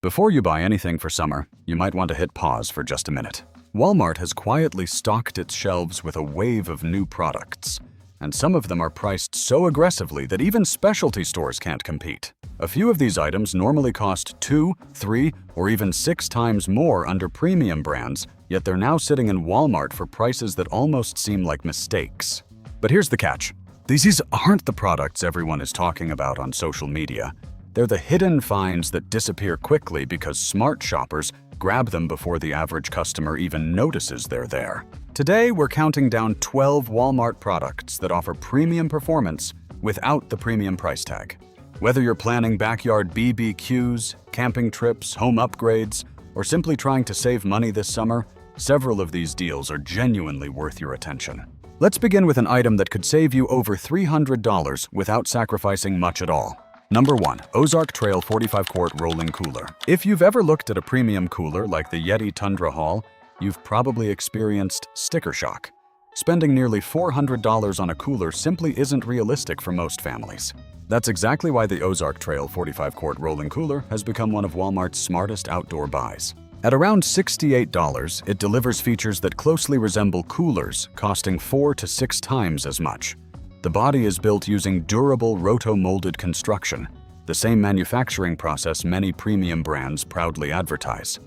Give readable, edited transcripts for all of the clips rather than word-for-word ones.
Before you buy anything for summer, you might want to hit pause for just a minute. Walmart has quietly stocked its shelves with a wave of new products, and some of them are priced so aggressively that even specialty stores can't compete. A few of these items normally cost 2, 3, or even 6 times more under premium brands, yet they're now sitting in Walmart for prices that almost seem like mistakes. But here's the catch. These aren't the products everyone is talking about on social media. They're the hidden finds that disappear quickly because smart shoppers grab them before the average customer even notices they're there. Today, we're counting down 12 Walmart products that offer premium performance without the premium price tag. Whether you're planning backyard BBQs, camping trips, home upgrades, or simply trying to save money this summer, several of these deals are genuinely worth your attention. Let's begin with an item that could save you over $300 without sacrificing much at all. Number 1. Ozark Trail 45-quart rolling cooler. If you've ever looked at a premium cooler like the Yeti Tundra Haul, you've probably experienced sticker shock. Spending nearly $400 on a cooler simply isn't realistic for most families. That's exactly why the Ozark Trail 45-quart rolling cooler has become one of Walmart's smartest outdoor buys. At around $68, it delivers features that closely resemble coolers, costing 4 to 6 times as much. The body is built using durable roto-molded construction, the same manufacturing process many premium brands proudly advertise.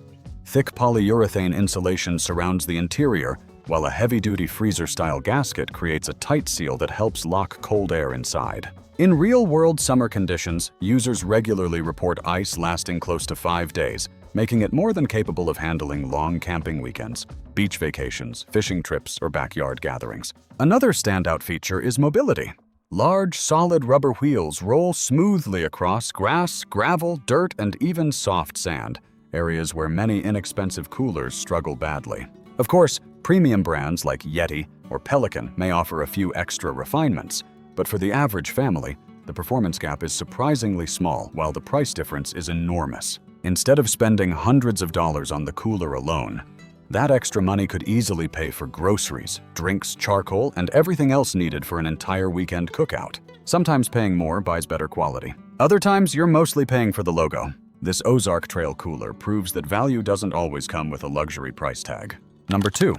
Thick polyurethane insulation surrounds the interior, while a heavy-duty freezer-style gasket creates a tight seal that helps lock cold air inside. In real-world summer conditions, users regularly report ice lasting close to 5 days, making it more than capable of handling long camping weekends, beach vacations, fishing trips, or backyard gatherings. Another standout feature is mobility. Large, solid rubber wheels roll smoothly across grass, gravel, dirt, and even soft sand, areas where many inexpensive coolers struggle badly. Of course, premium brands like Yeti or Pelican may offer a few extra refinements, but for the average family, the performance gap is surprisingly small, while the price difference is enormous. Instead of spending hundreds of dollars on the cooler alone, that extra money could easily pay for groceries, drinks, charcoal, and everything else needed for an entire weekend cookout. Sometimes paying more buys better quality. Other times, you're mostly paying for the logo. This Ozark Trail cooler proves that value doesn't always come with a luxury price tag. Number 2.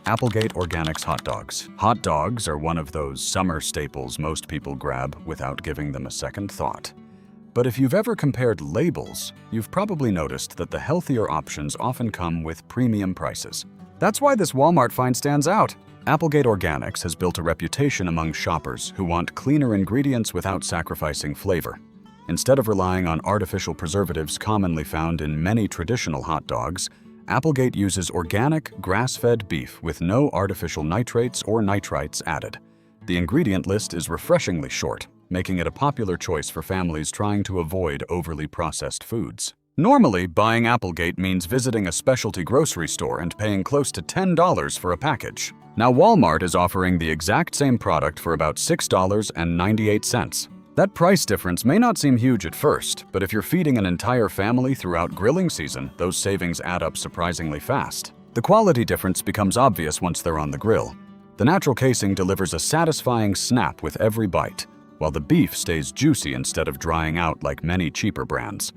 Applegate Organics hot dogs. Hot dogs are one of those summer staples most people grab without giving them a second thought. But if you've ever compared labels, you've probably noticed that the healthier options often come with premium prices. That's why this Walmart find stands out. Applegate Organics has built a reputation among shoppers who want cleaner ingredients without sacrificing flavor. Instead of relying on artificial preservatives commonly found in many traditional hot dogs, Applegate uses organic, grass-fed beef with no artificial nitrates or nitrites added. The ingredient list is refreshingly short, making it a popular choice for families trying to avoid overly processed foods. Normally, buying Applegate means visiting a specialty grocery store and paying close to $10 for a package. Now, Walmart is offering the exact same product for about $6.98. That price difference may not seem huge at first, but if you're feeding an entire family throughout grilling season, those savings add up surprisingly fast. The quality difference becomes obvious once they're on the grill. The natural casing delivers a satisfying snap with every bite, while the beef stays juicy instead of drying out like many cheaper brands.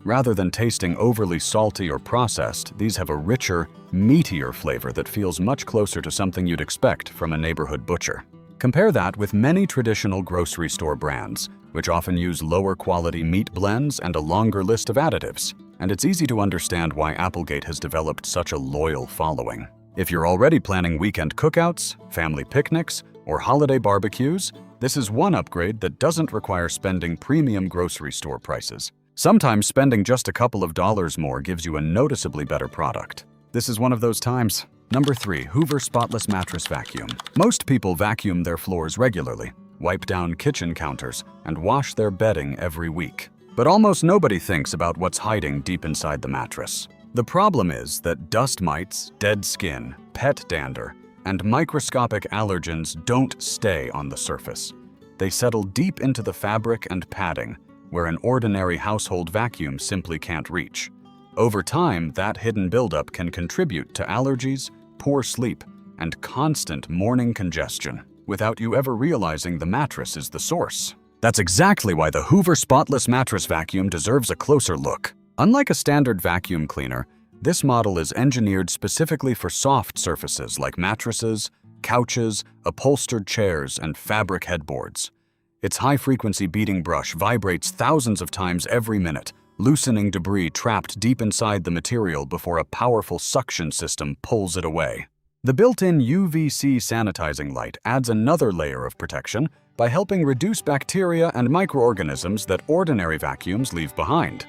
Rather than tasting overly salty or processed, these have a richer, meatier flavor that feels much closer to something you'd expect from a neighborhood butcher. Compare that with many traditional grocery store brands, which often use lower quality meat blends and a longer list of additives. And it's easy to understand why Applegate has developed such a loyal following. If you're already planning weekend cookouts, family picnics, or holiday barbecues, this is one upgrade that doesn't require spending premium grocery store prices. Sometimes spending just a couple of dollars more gives you a noticeably better product. This is one of those times. Number 3. Hoover Spotless Mattress Vacuum. Most people vacuum their floors regularly, wipe down kitchen counters, and wash their bedding every week. But almost nobody thinks about what's hiding deep inside the mattress. The problem is that dust mites, dead skin, pet dander, and microscopic allergens don't stay on the surface. They settle deep into the fabric and padding, where an ordinary household vacuum simply can't reach. Over time, that hidden buildup can contribute to allergies, poor sleep, and constant morning congestion, without you ever realizing the mattress is the source. That's exactly why the Hoover Spotless Mattress Vacuum deserves a closer look. Unlike a standard vacuum cleaner, this model is engineered specifically for soft surfaces like mattresses, couches, upholstered chairs, and fabric headboards. Its high-frequency beating brush vibrates thousands of times every minute, loosening debris trapped deep inside the material before a powerful suction system pulls it away. The built-in UVC sanitizing light adds another layer of protection by helping reduce bacteria and microorganisms that ordinary vacuums leave behind.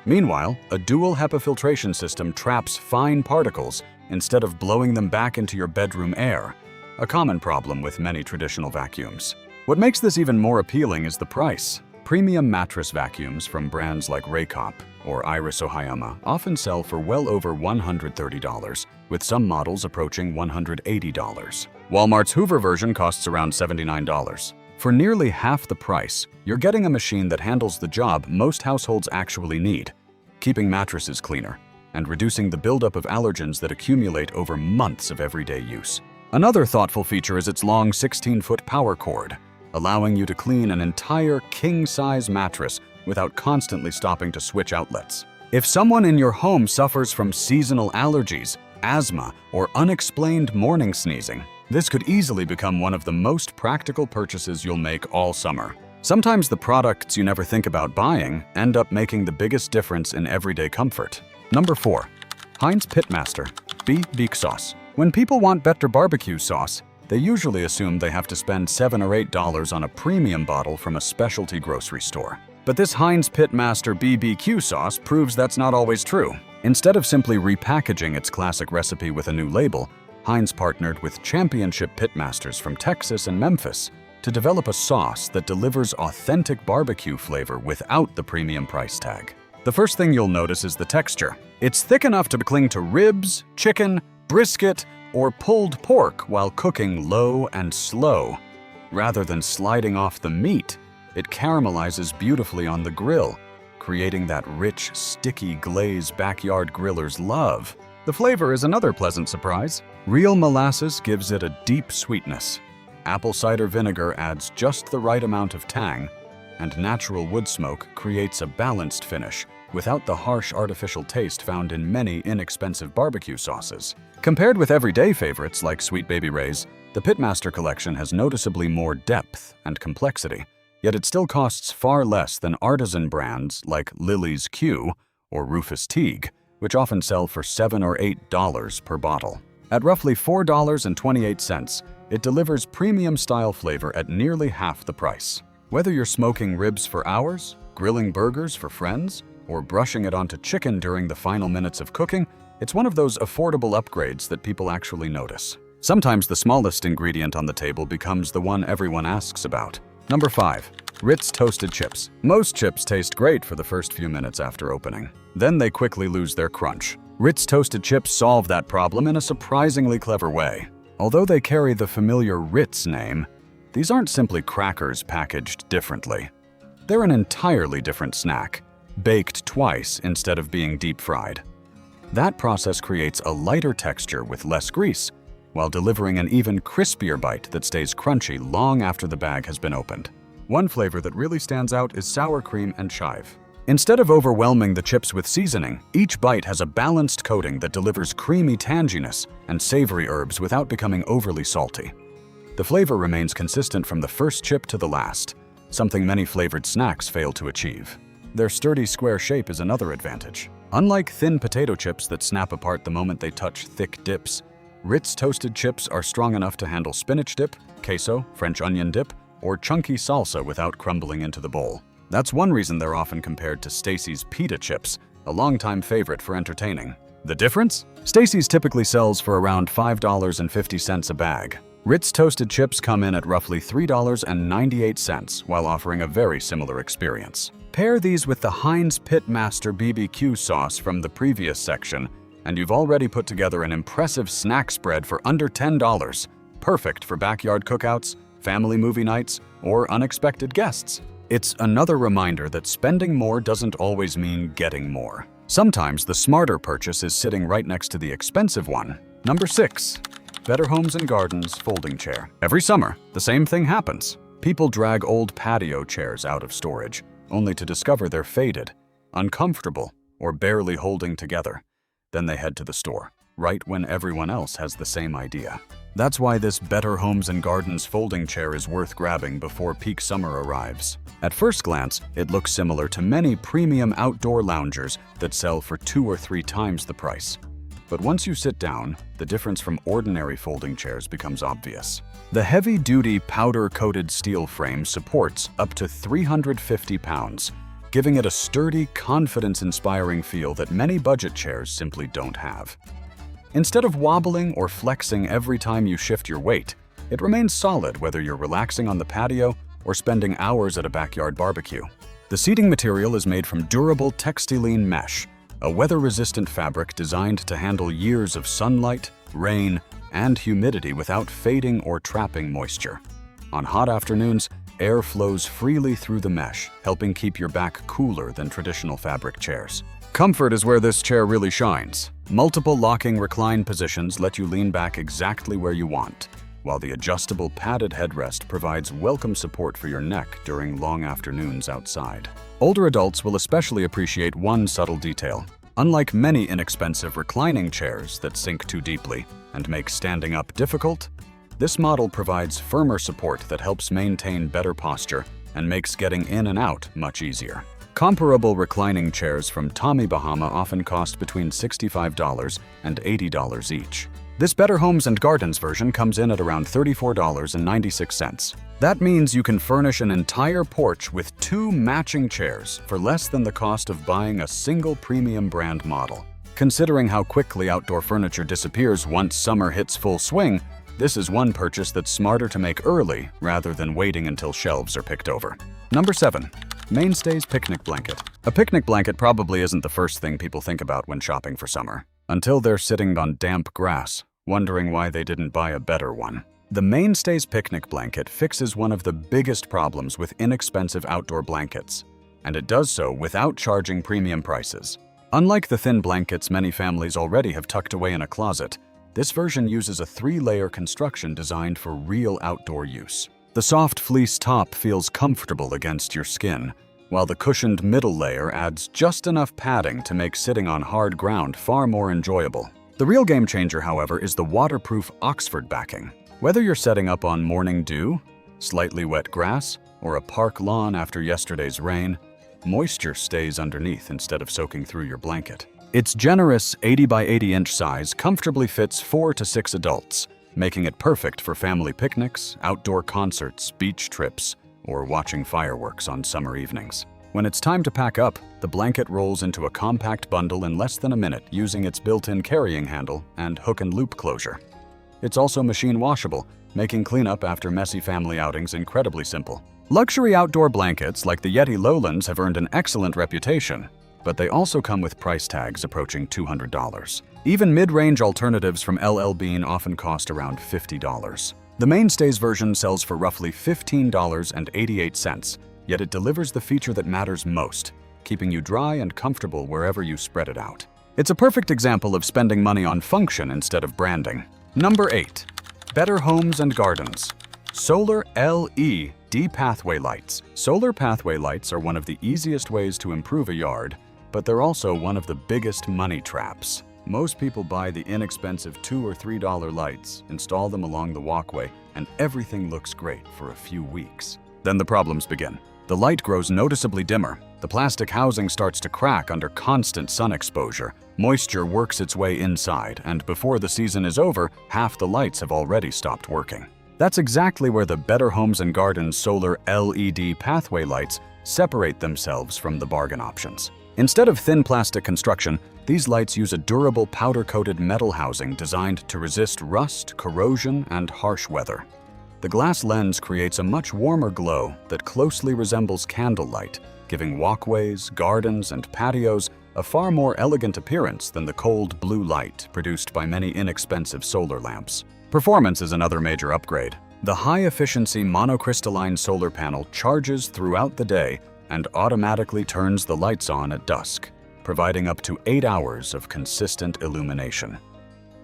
Meanwhile, a dual HEPA filtration system traps fine particles instead of blowing them back into your bedroom air, a common problem with many traditional vacuums. What makes this even more appealing is the price. Premium mattress vacuums from brands like Raycop or Iris Ohayama often sell for well over $130, with some models approaching $180. Walmart's Hoover version costs around $79. For nearly half the price, you're getting a machine that handles the job most households actually need, keeping mattresses cleaner and reducing the buildup of allergens that accumulate over months of everyday use. Another thoughtful feature is its long 16-foot power cord, allowing you to clean an entire king-size mattress without constantly stopping to switch outlets. If someone in your home suffers from seasonal allergies, asthma, or unexplained morning sneezing, this could easily become one of the most practical purchases you'll make all summer. Sometimes the products you never think about buying end up making the biggest difference in everyday comfort. Number 4. Heinz Pitmaster BBQ sauce. When people want better barbecue sauce, they usually assume they have to spend $7 or $8 on a premium bottle from a specialty grocery store. But this Heinz Pitmaster BBQ sauce proves that's not always true. Instead of simply repackaging its classic recipe with a new label, Heinz partnered with championship pitmasters from Texas and Memphis to develop a sauce that delivers authentic barbecue flavor without the premium price tag. The first thing you'll notice is the texture. It's thick enough to cling to ribs, chicken, brisket, or pulled pork while cooking low and slow. Rather than sliding off the meat, it caramelizes beautifully on the grill, creating that rich, sticky glaze backyard grillers love. The flavor is another pleasant surprise. Real molasses gives it a deep sweetness. Apple cider vinegar adds just the right amount of tang, and natural wood smoke creates a balanced finish without the harsh artificial taste found in many inexpensive barbecue sauces. Compared with everyday favorites like Sweet Baby Ray's, the Pitmaster collection has noticeably more depth and complexity, yet it still costs far less than artisan brands like Lily's Q or Rufus Teague, which often sell for $7 or $8 per bottle. At roughly $4.28, it delivers premium-style flavor at nearly half the price. Whether you're smoking ribs for hours, grilling burgers for friends, or brushing it onto chicken during the final minutes of cooking, it's one of those affordable upgrades that people actually notice. Sometimes the smallest ingredient on the table becomes the one everyone asks about. Number 5. Ritz toasted chips. Most chips taste great for the first few minutes after opening. Then they quickly lose their crunch. Ritz toasted chips solve that problem in a surprisingly clever way. Although they carry the familiar Ritz name, these aren't simply crackers packaged differently. They're an entirely different snack, baked twice instead of being deep fried. That process creates a lighter texture with less grease, while delivering an even crispier bite that stays crunchy long after the bag has been opened. One flavor that really stands out is sour cream and chive. Instead of overwhelming the chips with seasoning, each bite has a balanced coating that delivers creamy tanginess and savory herbs without becoming overly salty. The flavor remains consistent from the first chip to the last, something many flavored snacks fail to achieve. Their sturdy square shape is another advantage. Unlike thin potato chips that snap apart the moment they touch thick dips, Ritz toasted chips are strong enough to handle spinach dip, queso, French onion dip, or chunky salsa without crumbling into the bowl. That's one reason they're often compared to Stacy's pita chips, a longtime favorite for entertaining. The difference? Stacy's typically sells for around $5.50 a bag. Ritz toasted chips come in at roughly $3.98 while offering a very similar experience. Pair these with the Heinz Pitmaster BBQ sauce from the previous section, and you've already put together an impressive snack spread for under $10, perfect for backyard cookouts, family movie nights, or unexpected guests. It's another reminder that spending more doesn't always mean getting more. Sometimes the smarter purchase is sitting right next to the expensive one. Number 6. Better Homes and Gardens folding chair. Every summer, the same thing happens. People drag old patio chairs out of storage, only to discover they're faded, uncomfortable, or barely holding together. Then they head to the store, right when everyone else has the same idea. That's why this Better Homes and Gardens folding chair is worth grabbing before peak summer arrives. At first glance, it looks similar to many premium outdoor loungers that sell for 2 or 3 times the price. But once you sit down, the difference from ordinary folding chairs becomes obvious. The heavy-duty powder-coated steel frame supports up to 350 pounds, giving it a sturdy, confidence-inspiring feel that many budget chairs simply don't have. Instead of wobbling or flexing every time you shift your weight, it remains solid whether you're relaxing on the patio or spending hours at a backyard barbecue. The seating material is made from durable textiline mesh, a weather-resistant fabric designed to handle years of sunlight, rain, and humidity without fading or trapping moisture. On hot afternoons, air flows freely through the mesh, helping keep your back cooler than traditional fabric chairs. Comfort is where this chair really shines. Multiple locking recline positions let you lean back exactly where you want, while the adjustable padded headrest provides welcome support for your neck during long afternoons outside. Older adults will especially appreciate one subtle detail. Unlike many inexpensive reclining chairs that sink too deeply and make standing up difficult, this model provides firmer support that helps maintain better posture and makes getting in and out much easier. Comparable reclining chairs from Tommy Bahama often cost between $65 and $80 each. This Better Homes and Gardens version comes in at around $34.96. That means you can furnish an entire porch with 2 matching chairs for less than the cost of buying a single premium brand model. Considering how quickly outdoor furniture disappears once summer hits full swing, this is one purchase that's smarter to make early rather than waiting until shelves are picked over. Number 7. Mainstays Picnic Blanket. A picnic blanket probably isn't the first thing people think about when shopping for summer, until they're sitting on damp grass, wondering why they didn't buy a better one. The Mainstays Picnic Blanket fixes one of the biggest problems with inexpensive outdoor blankets, and it does so without charging premium prices. Unlike the thin blankets many families already have tucked away in a closet, this version uses a 3-layer construction designed for real outdoor use. The soft fleece top feels comfortable against your skin, while the cushioned middle layer adds just enough padding to make sitting on hard ground far more enjoyable. The real game changer, however, is the waterproof Oxford backing. Whether you're setting up on morning dew, slightly wet grass, or a park lawn after yesterday's rain, moisture stays underneath instead of soaking through your blanket. Its generous 80 by 80 inch size comfortably fits 4 to 6 adults, making it perfect for family picnics, outdoor concerts, beach trips, or watching fireworks on summer evenings. When it's time to pack up, the blanket rolls into a compact bundle in less than a minute using its built-in carrying handle and hook and loop closure. It's also machine washable, making cleanup after messy family outings incredibly simple. Luxury outdoor blankets like the Yeti Lowlands have earned an excellent reputation, but they also come with price tags approaching $200. Even mid-range alternatives from LL Bean often cost around $50. The Mainstays version sells for roughly $15.88, yet it delivers the feature that matters most, keeping you dry and comfortable wherever you spread it out. It's a perfect example of spending money on function instead of branding. Number 8. Better Homes and Gardens. Solar LED Pathway Lights. Solar pathway lights are one of the easiest ways to improve a yard, but they're also one of the biggest money traps. Most people buy the inexpensive $2 or $3 lights, install them along the walkway, and everything looks great for a few weeks. Then the problems begin. The light grows noticeably dimmer, the plastic housing starts to crack under constant sun exposure, moisture works its way inside, and before the season is over, half the lights have already stopped working. That's exactly where the Better Homes and Gardens solar LED pathway lights separate themselves from the bargain options. Instead of thin plastic construction, these lights use a durable powder-coated metal housing designed to resist rust, corrosion, and harsh weather. The glass lens creates a much warmer glow that closely resembles candlelight, giving walkways, gardens, and patios a far more elegant appearance than the cold blue light produced by many inexpensive solar lamps. Performance is another major upgrade. The high-efficiency monocrystalline solar panel charges throughout the day and automatically turns the lights on at dusk, providing up to 8 hours of consistent illumination.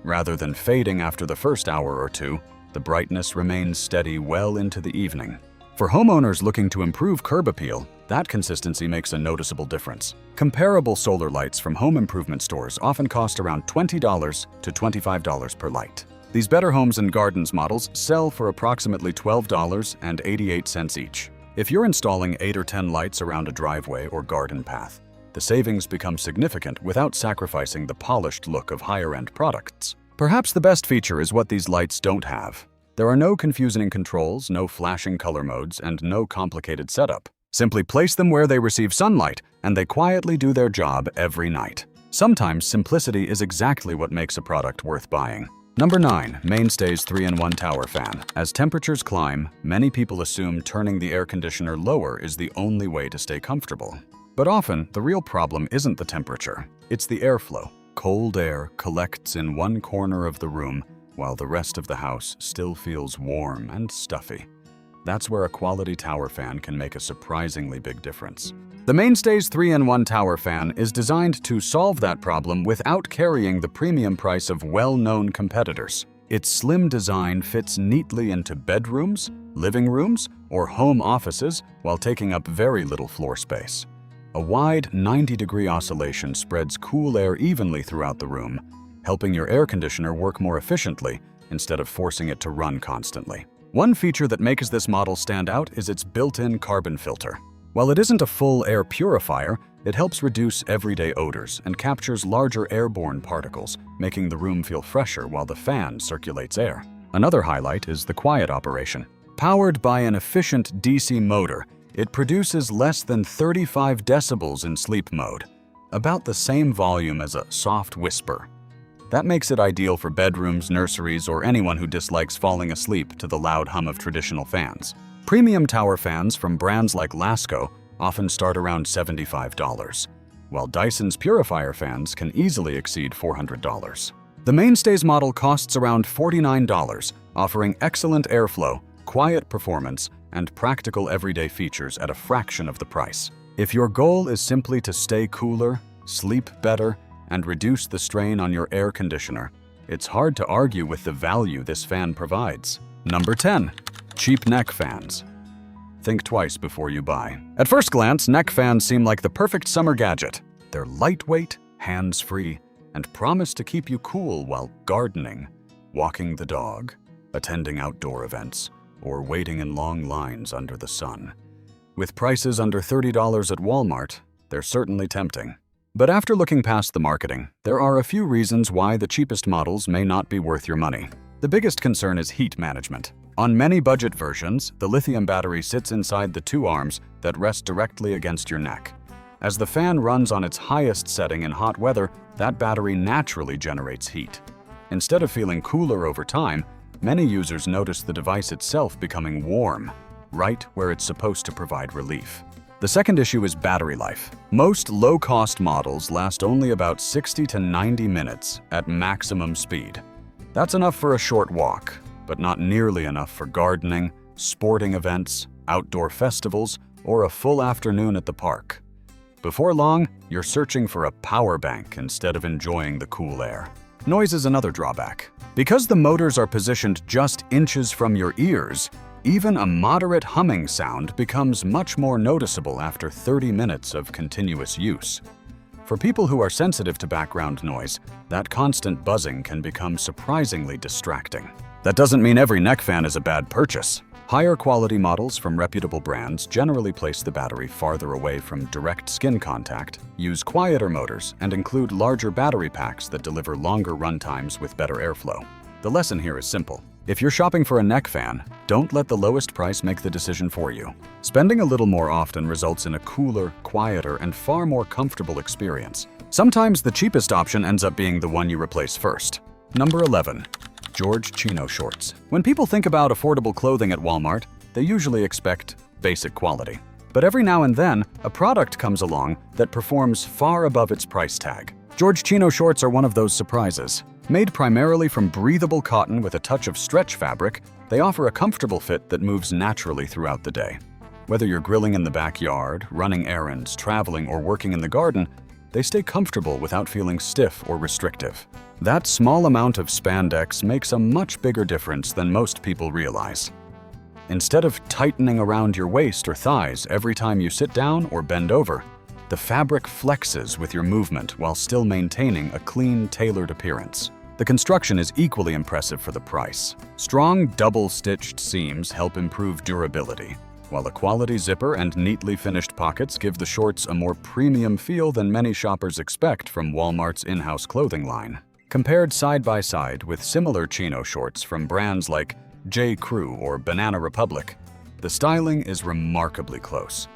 Rather than fading after the first hour or two, the brightness remains steady well into the evening. For homeowners looking to improve curb appeal, That consistency makes a noticeable difference. Comparable solar lights from home improvement stores often cost around $20 to $25 per light. These Better Homes and Gardens models sell for approximately $12.88 each. If you're installing 8 or 10 lights around a driveway or garden path, the savings become significant without sacrificing the polished look of higher-end products. Perhaps the best feature is what these lights don't have. There are no confusing controls, no flashing color modes, and no complicated setup. Simply place them where they receive sunlight, and they quietly do their job every night. Sometimes simplicity is exactly what makes a product worth buying. Number 9. Mainstays 3-in-1 Tower Fan. As temperatures climb, many people assume turning the air conditioner lower is the only way to stay comfortable. But often, the real problem isn't the temperature. It's the airflow. Cold air collects in one corner of the room, while the rest of the house still feels warm and stuffy. That's where a quality tower fan can make a surprisingly big difference. The Mainstays 3-in-1 Tower Fan is designed to solve that problem without carrying the premium price of well-known competitors. Its slim design fits neatly into bedrooms, living rooms, or home offices while taking up very little floor space. A wide 90-degree oscillation spreads cool air evenly throughout the room, helping your air conditioner work more efficiently instead of forcing it to run constantly. One feature that makes this model stand out is its built-in carbon filter. While it isn't a full air purifier, it helps reduce everyday odors and captures larger airborne particles, making the room feel fresher while the fan circulates air. Another highlight is the quiet operation. Powered by an efficient DC motor, it produces less than 35 decibels in sleep mode, about the same volume as a soft whisper. That makes it ideal for bedrooms, nurseries, or anyone who dislikes falling asleep to the loud hum of traditional fans. Premium tower fans from brands like Lasco often start around $75, while Dyson's Purifier fans can easily exceed $400. The Mainstays model costs around $49, offering excellent airflow, quiet performance, and practical everyday features at a fraction of the price. If your goal is simply to stay cooler, sleep better, and reduce the strain on your air conditioner, it's hard to argue with the value this fan provides. Number 10. Cheap neck fans. Think twice before you buy. At first glance, neck fans seem like the perfect summer gadget. They're lightweight, hands-free, and promise to keep you cool while gardening, walking the dog, attending outdoor events, or waiting in long lines under the sun. With prices under $30 at Walmart, they're certainly tempting. But after looking past the marketing, there are a few reasons why the cheapest models may not be worth your money. The biggest concern is heat management. On many budget versions, the lithium battery sits inside the two arms that rest directly against your neck. As the fan runs on its highest setting in hot weather, that battery naturally generates heat. Instead of feeling cooler over time, many users notice the device itself becoming warm, right where it's supposed to provide relief. The second issue is battery life. Most low-cost models last only about 60 to 90 minutes at maximum speed. That's enough for a short walk, but not nearly enough for gardening, sporting events, outdoor festivals, or a full afternoon at the park. Before long, you're searching for a power bank instead of enjoying the cool air. Noise is another drawback. Because the motors are positioned just inches from your ears, even a moderate humming sound becomes much more noticeable after 30 minutes of continuous use. For people who are sensitive to background noise, that constant buzzing can become surprisingly distracting. That doesn't mean every neck fan is a bad purchase. Higher quality models from reputable brands generally place the battery farther away from direct skin contact, use quieter motors, and include larger battery packs that deliver longer run times with better airflow. The lesson here is simple. If you're shopping for a neck fan, don't let the lowest price make the decision for you. Spending a little more often results in a cooler, quieter, and far more comfortable experience. Sometimes the cheapest option ends up being the one you replace first. Number 11. George Chino Shorts. When people think about affordable clothing at Walmart, they usually expect basic quality. But every now and then, a product comes along that performs far above its price tag. George Chino Shorts are one of those surprises. Made primarily from breathable cotton with a touch of stretch fabric, they offer a comfortable fit that moves naturally throughout the day. Whether you're grilling in the backyard, running errands, traveling, or working in the garden, they stay comfortable without feeling stiff or restrictive. That small amount of spandex makes a much bigger difference than most people realize. Instead of tightening around your waist or thighs every time you sit down or bend over, the fabric flexes with your movement while still maintaining a clean, tailored appearance. The construction is equally impressive for the price. Strong, double-stitched seams help improve durability, while a quality zipper and neatly finished pockets give the shorts a more premium feel than many shoppers expect from Walmart's in-house clothing line. Compared side by side with similar chino shorts from brands like J. Crew or Banana Republic, the styling is remarkably close.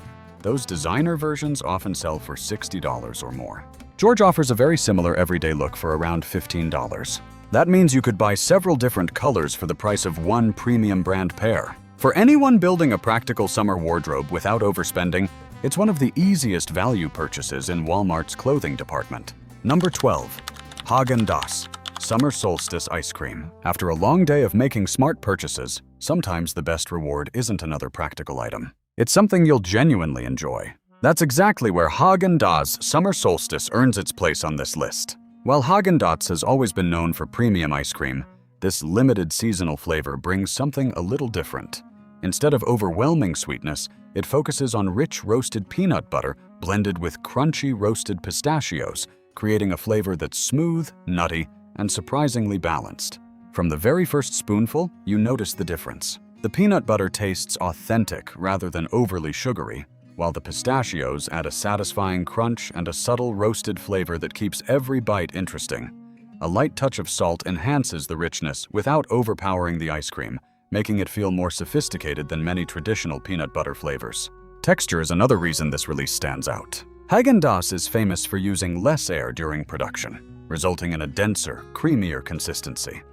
Those designer versions often sell for $60 or more. George offers a very similar everyday look for around $15. That means you could buy several different colors for the price of one premium brand pair. For anyone building a practical summer wardrobe without overspending, it's one of the easiest value purchases in Walmart's clothing department. Number 12. Häagen-Dazs Summer Solstice Ice Cream. After a long day of making smart purchases, sometimes the best reward isn't another practical item. It's something you'll genuinely enjoy. That's exactly where Häagen-Dazs Summer Solstice earns its place on this list. While Häagen-Dazs has always been known for premium ice cream, this limited seasonal flavor brings something a little different. Instead of overwhelming sweetness, it focuses on rich roasted peanut butter blended with crunchy roasted pistachios, creating a flavor that's smooth, nutty, and surprisingly balanced. From the very first spoonful, you notice the difference. The peanut butter tastes authentic rather than overly sugary, while the pistachios add a satisfying crunch and a subtle roasted flavor that keeps every bite interesting. A light touch of salt enhances the richness without overpowering the ice cream, making it feel more sophisticated than many traditional peanut butter flavors. Texture is another reason this release stands out. Häagen-Dazs is famous for using less air during production, resulting in a denser, creamier consistency.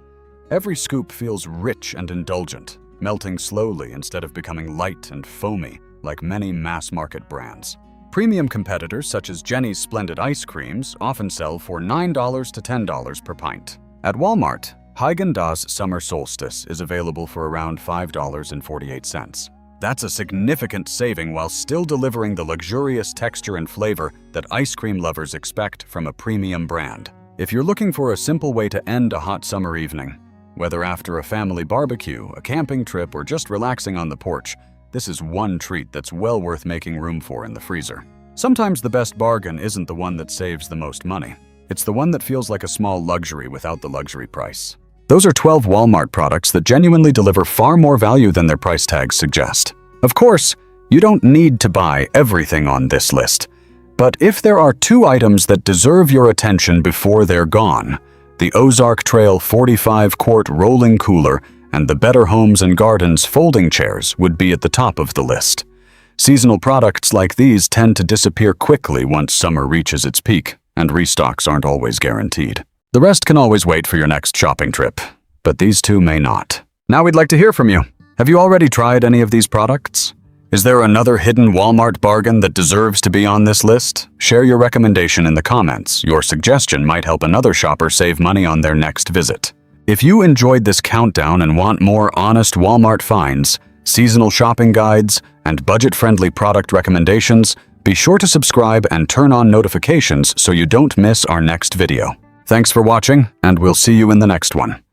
Every scoop feels rich and indulgent, melting slowly instead of becoming light and foamy like many mass-market brands. Premium competitors such as Jenny's Splendid Ice Creams often sell for $9 to $10 per pint. At Walmart, Häagen-Dazs Summer Solstice is available for around $5.48. That's a significant saving while still delivering the luxurious texture and flavor that ice cream lovers expect from a premium brand. If you're looking for a simple way to end a hot summer evening, whether after a family barbecue, a camping trip, or just relaxing on the porch, this is one treat that's well worth making room for in the freezer. Sometimes the best bargain isn't the one that saves the most money. It's the one that feels like a small luxury without the luxury price. Those are 12 Walmart products that genuinely deliver far more value than their price tags suggest. Of course, you don't need to buy everything on this list. But if there are two items that deserve your attention before they're gone, the Ozark Trail 45-quart rolling cooler and the Better Homes and Gardens folding chairs would be at the top of the list. Seasonal products like these tend to disappear quickly once summer reaches its peak, and restocks aren't always guaranteed. The rest can always wait for your next shopping trip, but these two may not. Now we'd like to hear from you. Have you already tried any of these products? Is there another hidden Walmart bargain that deserves to be on this list? Share your recommendation in the comments. Your suggestion might help another shopper save money on their next visit. If you enjoyed this countdown and want more honest Walmart finds, seasonal shopping guides, and budget-friendly product recommendations, be sure to subscribe and turn on notifications so you don't miss our next video. Thanks for watching, and we'll see you in the next one.